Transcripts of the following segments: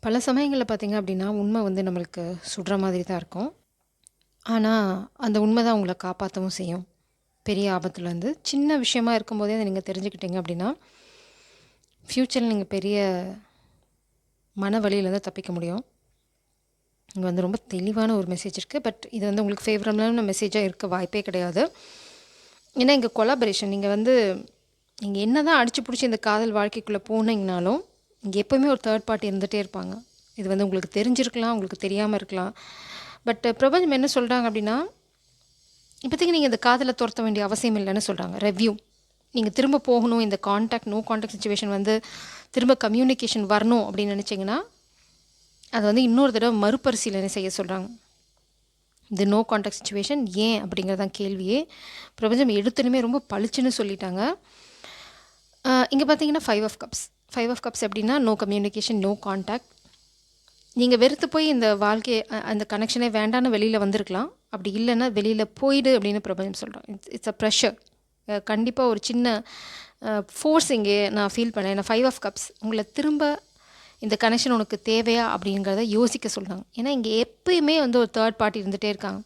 பல சமயங்கள்ல பார்த்தீங்க அப்படின்னா, உண்மை வந்து நம்மளுக்கு சுடுற மாதிரி தான் இருக்கும். ஆனா, அந்த உண்மை தான் உங்கள காப்பாத்தவும் செய்யும். பெரிய ஆபத்துலருந்து. சின்ன விஷயமா இருக்கும்போதே அத நீங்க தெரிஞ்சுக்கிட்டீங்க அப்படின்னா, ஃப்யூச்சர்ல நீங்க பெரிய மன வலியிலருந்து தப்பிக்க முடியும். இங்க வந்து ரொம்ப தெளிவான ஒரு மெசேஜ் இருக்கு. பட் இது வந்து உங்களுக்கு ஃபேவரபிளான மெசேஜா இருக்க வாய்ப்பே கிடையாது. ஏன்னா, இங்க கொலாபரேஷன் நீங்க என்னதான் அடிச்சு புடிச்சு இந்த காதல் வாழ்க்கைக்குள்ள போனீங்கனாலும், இங்க எப்பவுமே ஒரு தேர்ட் பார்ட்டி இருந்துட்டே இருப்பாங்க. இது வந்து உங்களுக்கு தெரிஞ்சிருக்கலாம், உங்களுக்கு தெரியாம இருக்கலாம். பட் பிரபஞ்சம் என்ன சொல்றாங்க அப்படின்னா, இப்போதைக்கு நீங்க இந்த காதல தொரத்த வேண்டிய அவசியம் இல்லன்னு சொல்றாங்க. ரெவ்யூ. நீங்க திரும்ப போகணும், இந்த நோ கான்டாக்ட் சிச்சுவேஷன் வந்து திரும்ப கம்யூனிகேஷன் வரணும் அப்படின்னு நினைச்சீங்கன்னா, அத வந்து இன்னொரு தடவ மறுபரிசீலனை செய்ய சொல்றாங்க. இந்த நோ கான்டாக்ட் சிச்சுவேஷன் ஏன் அப்படிங்கிறது தான் கேள்வியே. பிரபஞ்சம் எடுத்தோனமே ரொம்ப பளிச்சுன்னு சொல்லிட்டாங்க. இங்க பார்த்தீங்கன்னா 5 ஆஃப் கப்ஸ். 5 ஆஃப் கப்ஸ் எப்படின்னா, நோ கம்யூனிகேஷன், நோ கான்டாக்ட். நீங்க வெறுத்து போய் இந்த அந்த கனெக்ஷனே வேண்டான்னு வெளியில வந்திருக்கலாம். அப்படி இல்லன்னா, வெளியில போயிடு அப்படின்னு பிரபஞ்சம் சொல்றாங்க. It's it's a pressure. கண்டிப்பா ஒரு சின்ன ஃபோர்ஸ் இங்கே நான் ஃபீல் பண்ணேன். ஏன்னா 5 ஆஃப் கப்ஸ் உங்கள திரும்ப இந்த கனெக்ஷன் உனக்கு தேவையா அப்படிங்கிறத யோசிக்க சொல்றாங்க. ஏன்னா, இங்க எப்பயுமே வந்து ஒரு தேர்ட் பார்ட்டி இருந்துட்டே இருக்காங்க.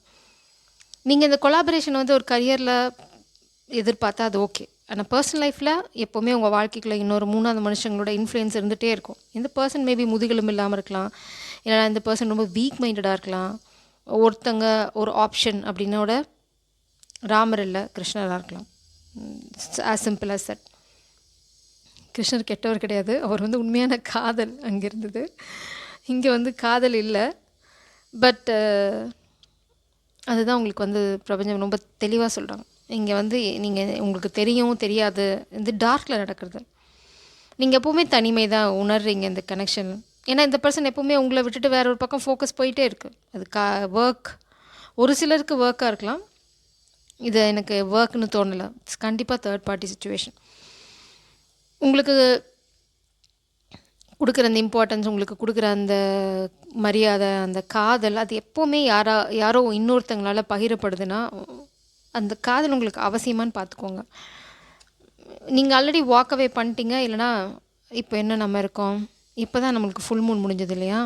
நீங்க இந்த கொலாபரேஷன் வந்து ஒரு கரியர்ல எதிர்பார்த்தா அது ஓகே. ஆனா பர்சனல் லைஃப்ல எப்பவுமே உங்க வாழ்க்கைக்குள்ள இன்னொரு 3வது மனுஷங்களோட இன்ஃப்ளூயன்ஸ் இருந்துட்டே இருக்கும். இந்த பர்சன் மேபி முதுகெலும்பு இல்லாம இருக்கலாம். இல்லைனா இந்த பர்சன் ரொம்ப வீக் மைண்டடா இருக்கலாம். ஒருத்தங்க ஒரு ஆப்ஷன் அப்படின்னோட ராமர் இல்ல, கிருஷ்ணரா இருக்கலாம். As simple as that. கிருஷ்ணர் கெட்டவர் கிடையாது. அவர் வந்து உண்மையான காதல் அங்கே இருந்தது. இங்கே வந்து காதல் இல்லை. பட் அதுதான் உங்களுக்கு வந்து பிரபஞ்சம் ரொம்ப தெளிவாக சொல்கிறாங்க. இங்கே வந்து நீங்கள் உங்களுக்கு தெரியும் தெரியாது இது டார்க்கில் நடக்கிறது. நீங்கள் எப்போவுமே தனிமை தான் உணர்றீங்க இந்த கனெக்ஷன். ஏன்னா இந்த பர்சன் எப்போவுமே உங்களை விட்டுட்டு வேற ஒரு பக்கம் ஃபோக்கஸ் போயிட்டே இருக்குது. அது ஒர்க். ஒரு சிலருக்கு ஒர்க்காக இருக்கலாம். இது எனக்கு ஒர்க்னு தோணலை. இட்ஸ் கண்டிப்பாக தேர்ட் பார்ட்டி சுச்சுவேஷன். உங்களுக்கு கொடுக்குற அந்த இம்பார்ட்டன்ஸ், உங்களுக்கு கொடுக்குற அந்த மரியாதை, அந்த காதல் அது எப்போவுமே யாரோ இன்னொருத்தங்களால் பகிரப்படுதுன்னா, அந்த காதல் உங்களுக்கு அவசியமானு பார்த்துக்கோங்க. நீங்கள் ஆல்ரெடி வாக் அவே பண்ணிட்டீங்க. இல்லைனா இப்போ என்ன நம்ம இருக்கோம், இப்போ தான் நம்மளுக்கு ஃபுல் மூன் முடிஞ்சது இல்லையா?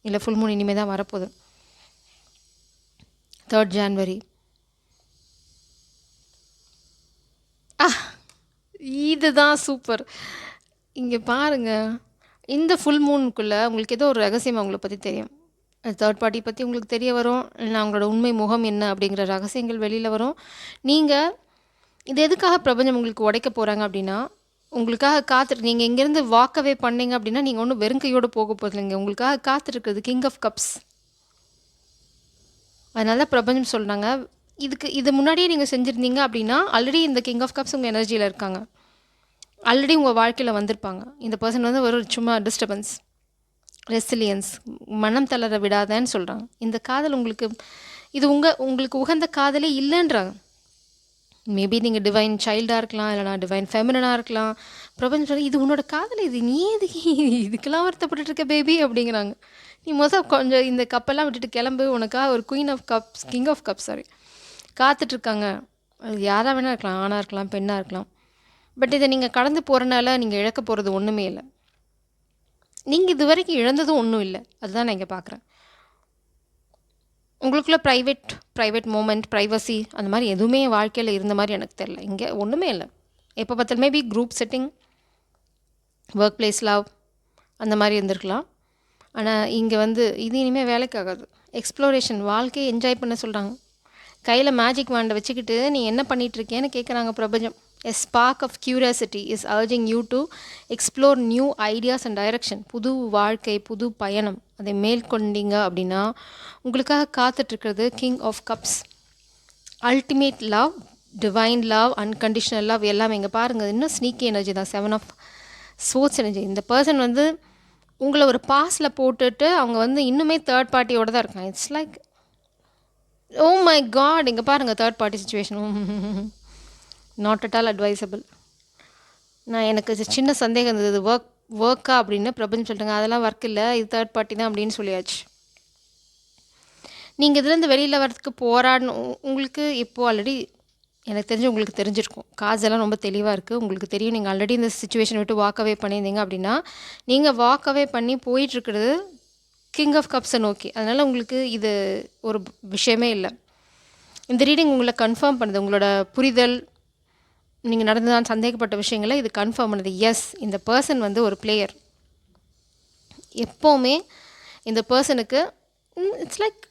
இல்லை ஃபுல் மூன் இனிமேல் தான் வரப்போகுது. 3rd January. இதுதான் சூப்பர். இங்கே பாருங்கள், இந்த ஃபுல் மூனுக்குள்ளே உங்களுக்கு ஏதோ ஒரு ரகசியம் அவங்கள பற்றி தெரியும். தேர்ட் பார்ட்டி பற்றி உங்களுக்கு தெரிய வரும். இல்லைனா அவங்களோட உண்மை முகம் என்ன அப்படிங்கிற ரகசியங்கள் வெளியில் வரும். நீங்கள் இது எதுக்காக பிரபஞ்சம் உங்களுக்கு உடைக்க போகிறாங்க அப்படின்னா, உங்களுக்காக நீங்கள் இங்கேருந்து வாக்கவே பண்ணீங்க அப்படின்னா, நீங்கள் ஒன்றும் வெறுங்கையோடு போக போதில்லைங்க. உங்களுக்காக காத்திருக்கிறது கிங் ஆஃப் கப்ஸ். அதனால பிரபஞ்சம் சொல்கிறாங்க, இது முன்னாடியே நீங்கள் செஞ்சுருந்தீங்க அப்படின்னா, ஆல்ரெடி இந்த கிங் ஆஃப் கப்ஸ் உங்கள் எனர்ஜியில் இருக்காங்க. ஆல்ரெடி உங்கள் வாழ்க்கையில் வந்திருப்பாங்க. இந்த பர்சன் வந்து ஒரு சும்மா டிஸ்டர்பன்ஸ், ரெசிலியன்ஸ், மனம் தளர விடாதேன்னு சொல்கிறாங்க. இந்த காதல் இது உங்களுக்கு உகந்த காதலே இல்லைன்றாங்க. மேபி நீங்கள் டிவைன் சைல்டாக இருக்கலாம், இல்லைனா டிவைன் ஃபெமினாக இருக்கலாம். பிரபஞ்சம் சொல்லி இது உன்னோட காதல், இது நீ இதுக்கெல்லாம் வருத்தப்பட்டு இருக்க பேபி அப்படிங்கிறாங்க. நீ கொஞ்சம் இந்த கப்பெல்லாம் விட்டுட்டு கிளம்பு, உனக்காக ஒரு கிங் ஆஃப் கப்ஸ் காத்துட்ருக்காங்க. அது யாராக வேணா இருக்கலாம், ஆணாக இருக்கலாம், பெண்ணாக இருக்கலாம். பட் இதை நீங்கள் கடந்து போகிறனால நீங்கள் இழக்க போகிறது ஒன்றுமே இல்லை. நீங்கள் இது வரைக்கும் இழந்ததும் ஒன்றும் இல்லை. அதுதான் நான் இங்கே பார்க்குறேன். உங்களுக்குள்ள ப்ரைவேட் மூமெண்ட், ப்ரைவசி அந்த மாதிரி எதுவுமே வாழ்க்கையில் இருந்த மாதிரி எனக்கு தெரில. இங்கே ஒன்றுமே இல்லை. எப்போ பார்த்தாலும் maybe group setting, work place love அந்த மாதிரி இருந்திருக்கலாம். ஆனால் இங்கே வந்து இது இனிமேல் வேலைக்காகாது. எக்ஸ்ப்ளோரேஷன், வாழ்க்கையை என்ஜாய் பண்ண சொல்கிறாங்க. கையில் மேஜிக் வாண்டை வச்சுக்கிட்டு நீ என்ன பண்ணிகிட்ருக்கேன்னு கேட்குறாங்க பிரபஞ்சம். A spark of curiosity is urging you to explore new ideas and direction. புது வாழ்க்கை, புது பயணம், அதை மேற்கொண்டீங்க அப்படின்னா உங்களுக்காக காத்துட்ருக்கிறது king of cups. Ultimate love, divine love, unconditional love எல்லாமே இங்கே பாருங்கள். இன்னும் ஸ்னீக்கி எனர்ஜி தான். 7 ஆஃப் ஸ்வோர்ட்ஸ் எனர்ஜி. இந்த பர்சன் வந்து உங்களை ஒரு பாஸில் போட்டுட்டு அவங்க வந்து இன்னுமே தேர்ட் பார்ட்டியோடு தான் இருக்காங்க. It's like oh my God. இங்கே பாருங்கள் third party situation. Not at all advisable. எனக்கு சின்ன சந்தேகம் இருந்தது, ஒர்க்கா அப்படின்னு. பிரபஞ்சம் சொல்லிட்டாங்க அதெல்லாம் ஒர்க் இல்லை, இது தேர்ட் பார்ட்டி தான் அப்படின்னு சொல்லியாச்சு. நீங்கள் இதுலேருந்து வெளியில் வரதுக்கு போராடணும். உங்களுக்கு இப்போது ஆல்ரெடி எனக்கு தெரிஞ்சு உங்களுக்கு தெரிஞ்சிருக்கும். கார்ட்ஸ் எல்லாம் ரொம்ப தெளிவா இருக்குது. உங்களுக்கு தெரியும் நீங்கள் ஆல்ரெடி இந்த சிச்சுவேஷன் விட்டு வாக் அவே பண்ணியிருந்தீங்க அப்படின்னா, நீங்கள் வாக் அவே பண்ணி போயிட்டுருக்கிறது கிங் ஆஃப் கப்ஸை நோக்கி. அதனால் உங்களுக்கு இது ஒரு விஷயமே இல்லை. இந்த ரீடிங் உங்களை கன்ஃபார்ம் பண்ணுது. உங்களோட புரிதல், நீங்கள் நடந்ததான்னு சந்தேகப்பட்ட விஷயங்களை இது கன்ஃபார்ம் பண்ணுது. எஸ், இந்த பர்சன் வந்து ஒரு பிளேயர். எப்போவுமே இந்த பர்சனுக்கு இட்ஸ் லைக்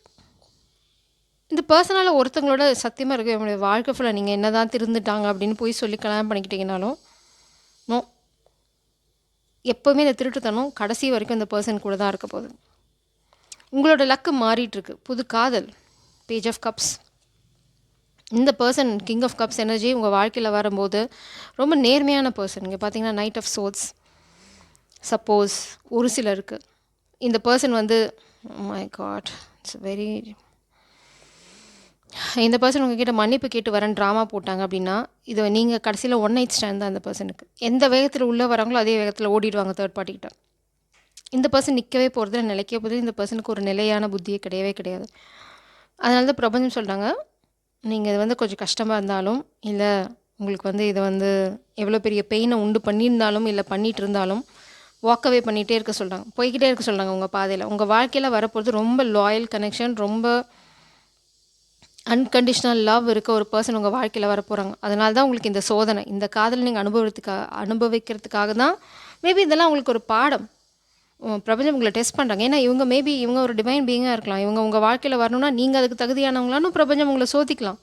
இந்த பர்சனால் ஒருத்தங்களோட சத்தியமாக இருக்கவே முடியாது. வாழ்க்கை ஃபுல்லாக நீங்கள் என்ன தான் திருந்துட்டாங்க அப்படின்னு போய் சொல்லி கல்யாணம் பண்ணிக்கிட்டீங்கனாலும் நோ, எப்போவுமே இந்த திருட்டுத்தனம் கடைசி வரைக்கும் இந்த பர்சன் கூட தான் இருக்க போகுது. உங்களோட லக்கு மாறிட்டுருக்கு. புது காதல், பேஜ் ஆஃப் கப்ஸ். இந்த person king of cups energy உங்கள் வாழ்க்கையில் வரும்போது ரொம்ப நேர்மையான பர்சன். இங்கே பார்த்தீங்கன்னா நைட் ஆஃப் சோர்ட்ஸ். சப்போஸ் ஒரு சிலருக்கு இந்த பர்சன் வந்து மை காட் இட்ஸ் வெரி இந்த பர்சன் உங்ககிட்ட மன்னிப்பு கேட்டு வரேன்னு ட்ராமா போட்டாங்க அப்படின்னா, இதை நீங்கள் கடைசியில் ஒன் நைட் ஸ்டாண்ட் தான் அந்த பர்சனுக்கு. எந்த வேகத்தில் உள்ளே வராங்களோ அதே வேகத்தில் ஓடிடுவாங்க தேர்ட் பார்ட்டிக்கிட்ட. இந்த பர்சன் நிற்கவே போகிறது, நிலைக்க போகிறது. இந்த பர்சனுக்கு ஒரு நிலையான புத்தியே கிடையவே கிடையாது. அதனால தான் பிரபஞ்சம் சொல்கிறாங்க, நீங்கள் இது வந்து கொஞ்சம் கஷ்டமாக இருந்தாலும், இல்லை உங்களுக்கு வந்து இதை வந்து எவ்வளோ பெரிய பெயினை உண்டு பண்ணியிருந்தாலும், இல்லை பண்ணிகிட்டு இருந்தாலும் வாக்கவே பண்ணிகிட்டே இருக்க சொல்கிறாங்க, போய்கிட்டே இருக்க சொல்கிறாங்க. உங்கள் பாதையில் உங்கள் வாழ்க்கையில் வரப்போகிறது ரொம்ப லாயல் கனெக்ஷன், ரொம்ப அன்கண்டிஷ்னல் லவ் இருக்க ஒரு பர்சன் உங்கள் வாழ்க்கையில் வரப்போகிறாங்க. அதனால தான் உங்களுக்கு இந்த சோதனை, இந்த காதல் நீங்கள் அனுபவிக்கிறதுக்காக தான் மேபி இதெல்லாம் உங்களுக்கு ஒரு பாடம். பிரபஞ்சம் உங்களை டெஸ்ட் பண்ணுறாங்க. ஏன்னா இவங்க ஒரு டிவைன் பீயிங்காக இருக்கலாம். இவங்க உங்கள் வாழ்க்கையில் வரணும்னா நீங்கள் அதுக்கு தகுதியானவங்களான்னு பிரபஞ்சம் உங்களை சோதிக்கலாம்.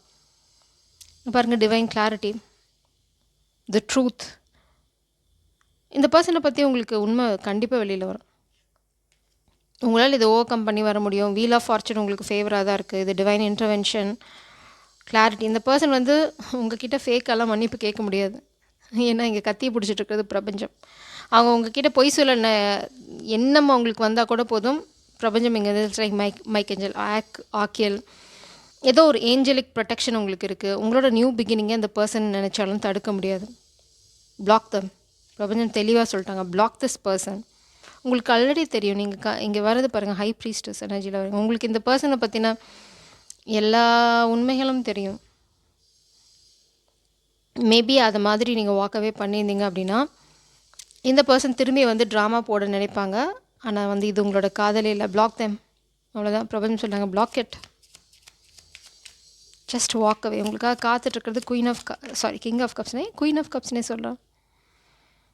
பாருங்கள், டிவைன் கிளாரிட்டி, தி ட்ரூத். இந்த பர்சனை பற்றி உங்களுக்கு உண்மை கண்டிப்பாக வெளியில் வரும். உங்களால் இதை ஓவர் கம் பண்ணி வர முடியும். வீல் ஆஃப் ஃபார்ச்சூன் உங்களுக்கு ஃபேவராக தான் இருக்குது. இது டிவைன் இன்டர்வென்ஷன், கிளாரிட்டி. இந்த பர்சன் வந்து உங்ககிட்ட ஃபேக்கெல்லாம் மன்னிப்பு கேட்க முடியாது. ஏன்னா இங்கே கத்தியை பிடிச்சிட்டு இருக்கிறது பிரபஞ்சம். அவங்க உங்ககிட்ட பொய் சொல்ல எண்ணம் அவங்களுக்கு வந்தால் கூட போதும், பிரபஞ்சம் இங்கே லைக் மைக் ஏஞ்சல், ஆக்கியல், ஏதோ ஒரு ஏஞ்சலிக் ப்ரொடெக்ஷன் உங்களுக்கு இருக்குது. உங்களோட நியூ பிகினிங்கை இந்த பர்சன் நினச்சாலும் தடுக்க முடியாது. பிளாக் தம். பிரபஞ்சம் தெளிவாக சொல்லிட்டாங்க, பிளாக் திஸ் பர்சன். உங்களுக்கு ஆல்ரெடி தெரியும். நீங்கள் இங்கே வரது பாருங்கள், ஹை ப்ரீஸ்டஸ் எனர்ஜியில் வருங்க. உங்களுக்கு இந்த பர்சனை பற்றின எல்லா உண்மைகளும் தெரியும். மேபி அது மாதிரி நீங்கள் வாக்கவே பண்ணியிருந்தீங்க அப்படின்னா, இந்த பர்சன் திரும்பி வந்து ட்ராமா போட நினைப்பாங்க. ஆனால் வந்து இது உங்களோட காதலே இல்லை. Black them. அவ்வளோதான். பிரபஞ்சம் சொல்கிறாங்க, பிளாக் இட், ஜஸ்ட் வாக்கவே. உங்களுக்காக காத்துட்ருக்கிறது கிங் ஆஃப் கப்ஸ்னே, குயின் ஆஃப் கப்ஸ்னே சொல்கிறேன்.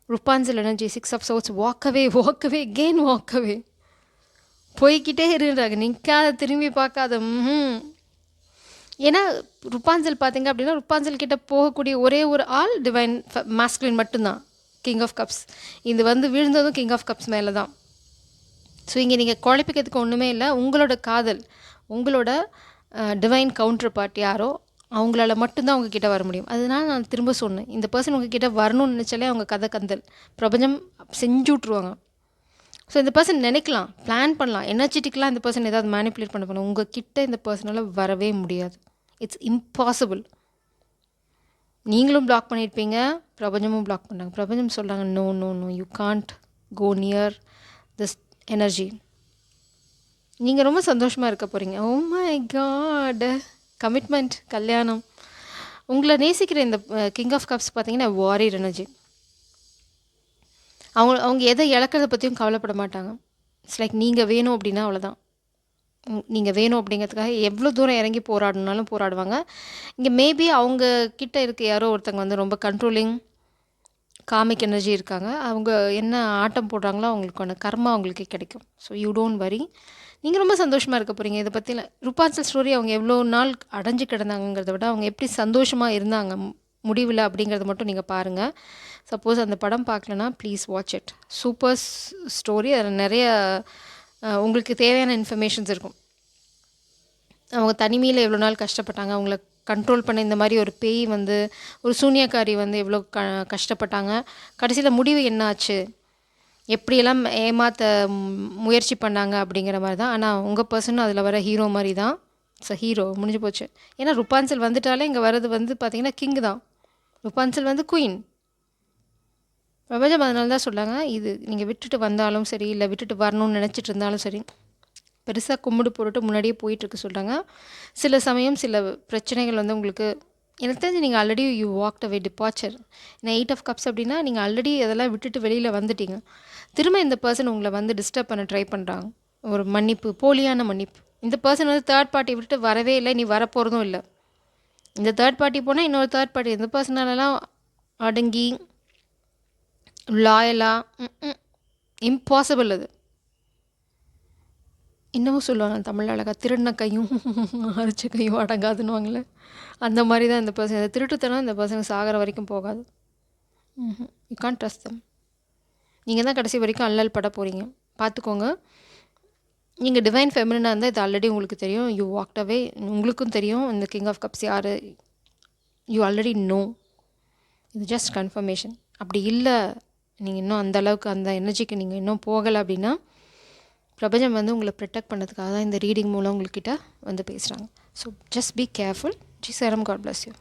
ருப்பான்சல் எனர்ஜி, 6 ஆஃப் சோர்ட்ஸ். வாக்கவே கெயின் வாக்கவே. போய்கிட்டே இருறாங்க, நிற்காத, திரும்பி பார்க்காத. ஏன்னா ருப்பான்சல் பார்த்தீங்க அப்படின்னா, ருப்பான்சல் கிட்ட போகக்கூடிய ஒரே ஒரு ஆள் டிவைன் மாஸ்குலின் மட்டும்தான், கிங் ஆஃப் கப்ஸ். இது வந்து விழுந்ததும் கிங் ஆஃப் கப்ஸ் மேலே தான். ஸோ இங்கே நீங்கள் குழப்பிக்கிறதுக்கு ஒன்றுமே இல்லை. உங்களோட காதல், உங்களோட டிவைன் கவுண்டர் பார்ட் யாரோ அவங்களால மட்டும்தான் உங்ககிட்ட வர முடியும். அதனால நான் திரும்ப சொன்னேன், இந்த பர்சன் உங்ககிட்ட வரணும்னு நினச்சாலே அவங்க கதை கந்தல் பிரபஞ்சம் செஞ்சு விட்ருவாங்க. ஸோ இந்த பர்சன் நினைக்கலாம், பிளான் பண்ணலாம், எனர்ஜெட்டிக்கெலாம் இந்த பர்சன் ஏதாவது மேனிப்புலேட் பண்ண உங்கள் கிட்ட இந்த பர்சனால் வரவே முடியாது. It's impossible. நீங்களும் பிளாக் பண்ணியிருப்பீங்க, பிரபஞ்சமும் பிளாக் பண்ணாங்க. பிரபஞ்சம் சொல்கிறாங்க, no no no, you can't go near this energy. நீங்கள் ரொம்ப சந்தோஷமாக இருக்க போகிறீங்க. ஓ மை காட், கமிட்மெண்ட், கல்யாணம். உங்களை நேசிக்கிற இந்த கிங் ஆஃப் கப்ஸ் பார்த்தீங்கன்னா வாரியர் எனர்ஜி. அவங்க எதை இழக்கிறத பற்றியும் கவலைப்பட மாட்டாங்க. இட்ஸ் லைக் நீங்கள் வேணும் அப்படின்னா அவ்வளோதான். நீங்கள் வேணும் அப்படிங்கிறதுக்காக எவ்வளோ தூரம் இறங்கி போராடணுனாலும் போராடுவாங்க. இங்கே மேபி அவங்க கிட்ட இருக்க யாரோ ஒருத்தங்க வந்து ரொம்ப கண்ட்ரோலிங் காமிக் எனர்ஜி இருக்காங்க. அவங்க என்ன ஆட்டம் போடுறாங்களோ அவங்களுக்கான கர்மா அவங்களுக்கே கிடைக்கும். So you don't worry. நீங்கள் ரொம்ப சந்தோஷமாக இருக்க போகிறீங்க. இதை பற்றின ருப்பான்சல் ஸ்டோரி, அவங்க எவ்வளோ நாள் அடைஞ்சு கிடந்தாங்கிறத விட அவங்க எப்படி சந்தோஷமாக இருந்தாங்க முடிவில் அப்படிங்கிறத மட்டும் நீங்கள் பாருங்கள். சப்போஸ் அந்த படம் பார்க்கலன்னா please watch it. Super story. அதில் நிறைய உங்களுக்கு தேவையான இன்ஃபர்மேஷன்ஸ் இருக்கும். அவங்க தனிமையில் எவ்வளோ நாள் கஷ்டப்பட்டாங்க, அவங்கள கண்ட்ரோல் பண்ண இந்த மாதிரி ஒரு பேய் வந்து, ஒரு சூனியக்காரி வந்து எவ்வளோ கஷ்டப்பட்டாங்க, கடைசியில் முடிவு என்ன ஆச்சு, எப்படியெல்லாம் ஏமாற்ற முயற்சி பண்ணாங்க அப்படிங்கிற மாதிரி தான். ஆனால் உங்கள் பர்சனும் அதில் வர ஹீரோ மாதிரி தான். ஸோ ஹீரோ முடிஞ்சு போச்சு. ஏன்னா ருப்பான்சல் வந்துட்டாலே இங்கே வர்றது வந்து பார்த்திங்கன்னா கிங் தான். ருப்பான்சல் வந்து குயின். பிரபஞ்சம் அதனால தான் சொல்லாங்க, இது நீங்கள் விட்டுட்டு வந்தாலும் சரி, இல்லை விட்டுட்டு வரணும்னு நினச்சிட்டு இருந்தாலும் சரி, பெருசாக கும்பிடு போட்டுட்டு முன்னாடியே போயிட்டுருக்கு சொல்கிறாங்க. சில சமயம் சில பிரச்சனைகள் வந்து உங்களுக்கு எனக்கு தெரிஞ்சு நீங்கள் already you walked away departure. நான் 8 ஆஃப் கப்ஸ் அப்படின்னா நீங்கள் ஆல்ரெடி அதெல்லாம் விட்டுட்டு வெளியில் வந்துட்டீங்க. திரும்ப இந்த பர்சன் உங்களை வந்து டிஸ்டர்ப் பண்ண ட்ரை பண்ணுறாங்க. ஒரு மன்னிப்பு, போலியான மன்னிப்பு. இந்த பர்சன் வந்து தேர்ட் பார்ட்டி விட்டுட்டு வரவே இல்லை, நீ வரப்போகிறதும் இல்லை. இந்த தேர்ட் பார்ட்டி போனால் இன்னொரு தேர்ட் பார்ட்டி இந்த பர்சனாலலாம் அடங்கி லாயலா இம்பாசிபிள் அது. இன்னமும் சொல்லுவாங்க தமிழ் அழகா, திருடின கையும் அரைச்ச கையும் அடங்காதுன்னுவாங்களே, அந்த மாதிரி தான் இந்த பர்சன். அந்த திருட்டுத்தனம் இந்த பர்சன் சாகிற வரைக்கும் போகாது. யூ கான்ட் ட்ரஸ்ட் தம். நீங்கள் தான் கடைசி வரைக்கும் அல்லல் பட போகிறீங்க, பார்த்துக்கோங்க. நீங்கள் டிவைன் ஃபெமினாக இருந்தால் இது ஆல்ரெடி உங்களுக்கு தெரியும். யூ வாக்ட் அவே. உங்களுக்கும் தெரியும் இந்த கிங் ஆஃப் கப்ஸ் யார். You already know. இது ஜஸ்ட் கன்ஃபர்மேஷன். அப்படி இல்லை, நீங்கள் இன்னும் அந்த அளவுக்கு அந்த எனர்ஜிக்கு நீங்கள் இன்னும் போகலை அப்படின்னா பிரபஞ்சம் வந்து உங்களை ப்ரொடெக்ட் பண்ணதுக்காக தான் இந்த ரீடிங் மூலம் உங்கள்கிட்ட வந்து பேசுகிறாங்க. So just be careful. G சரம், காட் பிளஸ் யூ.